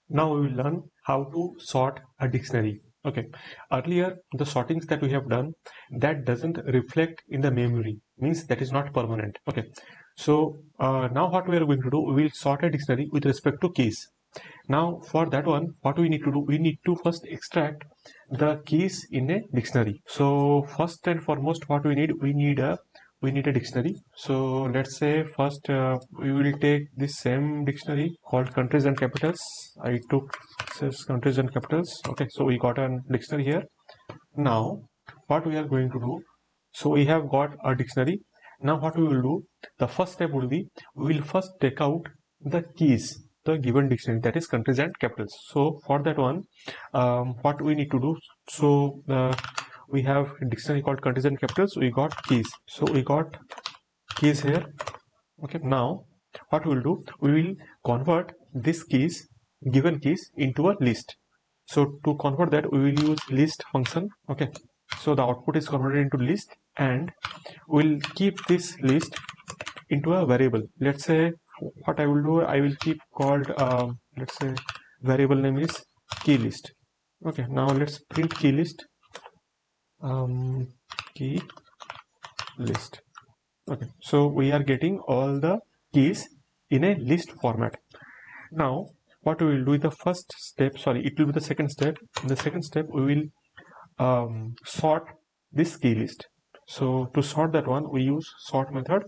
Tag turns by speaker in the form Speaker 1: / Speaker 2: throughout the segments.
Speaker 1: Now we will learn how to sort a dictionary. Okay, earlier the sortings that we have done, that doesn't reflect in the memory, means that is not permanent. Okay, so now what we are going to do, we will sort a dictionary with respect to keys. Now for that one, what we need to do, we need to first extract the keys in a dictionary. So first and foremost, what we need a dictionary. So let's say first we will take this same dictionary called countries and capitals. I took this countries and capitals. Okay, so we got a dictionary here. Now what we are going to do, so we have got a dictionary. Now what we will do, the first step will be, we will first take out the keys, the given dictionary, that is countries and capitals. So for that one, what we need to do, so we have a dictionary called countries and capitals, we got keys, so we got keys here. Okay, now what we will do, we will convert these keys, given keys, into a list. So to convert that, we will use list function. Okay, so the output is converted into list, and we'll keep this list into a variable. Let's say what I will do, I will keep called let's say variable name is key list. Okay, now let's print key list, key list. Okay, so we are getting all the keys in a list format. Now what we will do, the first step, sorry, it will be the second step. In the second step, we will sort this key list. So to sort that one, we use sort method.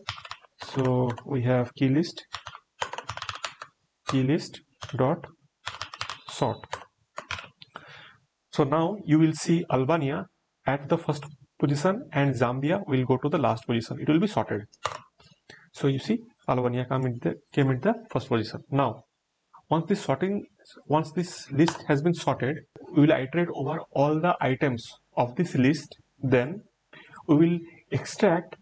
Speaker 1: So we have key list dot sort. So now you will see Albania at the first position and Zambia will go to the last position. It will be sorted. So you see Albania came in the first position. Now once this list has been sorted, we will iterate over all the items of this list. Then we will extract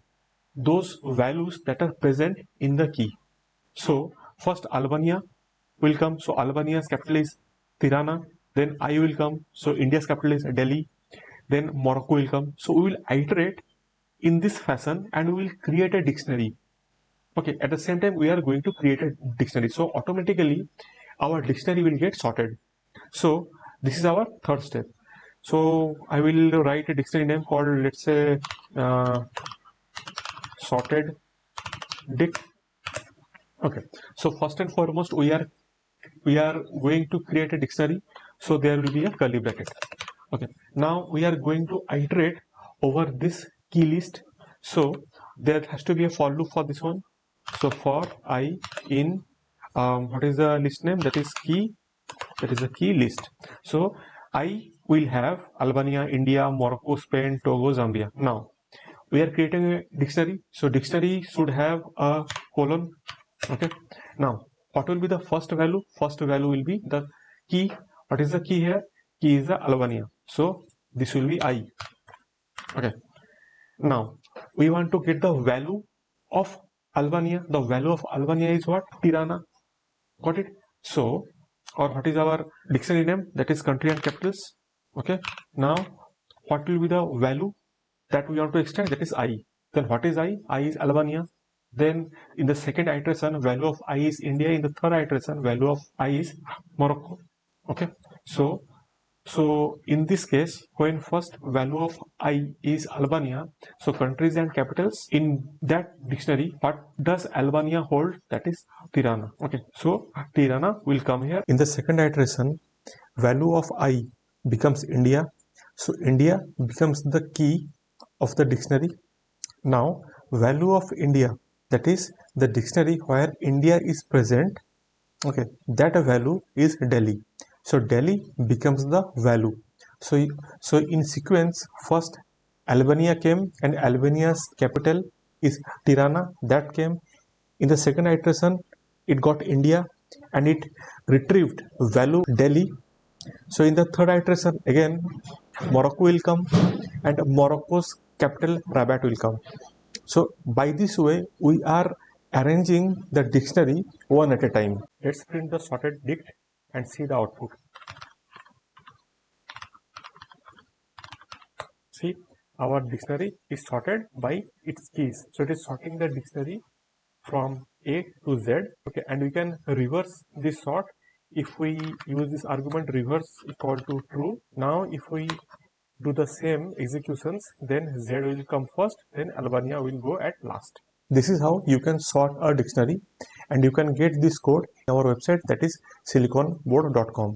Speaker 1: those values that are present in the key. So first Albania will come. So Albania's capital is Tirana. Then I will come. So India's capital is Delhi. Then Morocco will come. So we will iterate in this fashion and we will create a dictionary. Okay, at the same time we are going to create a dictionary. So automatically our dictionary will get sorted. So this is our third step. So I will write a dictionary name called, let's say, sorted dict. Okay, so first and foremost we are going to create a dictionary, so there will be a curly bracket. Okay, now we are going to iterate over this key list. So there has to be a for loop for this one. So for I in what is the list name, that is key, that is a key list. So I will have Albania, India, Morocco, Spain, Togo, Zambia. Now we are creating a dictionary, so dictionary should have a colon. Okay, now what will be the first value? First value will be the key. What is the key here? Key is the Albania, so this will be I. Okay, now we want to get the value of Albania. The value of Albania is what? Tirana. Got it? So, or what is our dictionary name? That is country and capitals. Okay, now what will be the value that we want to extract? That is I. Then what is I? I is Albania. Then in the second iteration, value of I is India. In the third iteration, value of I is Morocco. Okay, so in this case, when first value of I is Albania, so countries and capitals, in that dictionary, what does Albania hold? That is Tirana. Okay, so Tirana will come here. In the second iteration, value of I becomes India. So India becomes the key of the dictionary. Now value of India, that is the dictionary where India is present. Okay, that value is Delhi. So Delhi becomes the value. So in sequence, first Albania came and Albania's capital is Tirana, that came. In the second iteration, it got India and it retrieved value Delhi. So in the third iteration, again Morocco will come and Morocco's capital Rabat will come. So by this way, we are arranging the dictionary one at a time. Let's print the sorted dict and see the output. See, our dictionary is sorted by its keys. So it is sorting the dictionary from A to Z. Okay, and we can reverse this sort if we use this argument reverse equal to true, now if we do the same executions, then Z will come first, then Albania will go at last. This is how you can sort a dictionary, and you can get this code in our website, that is siliconboard.com.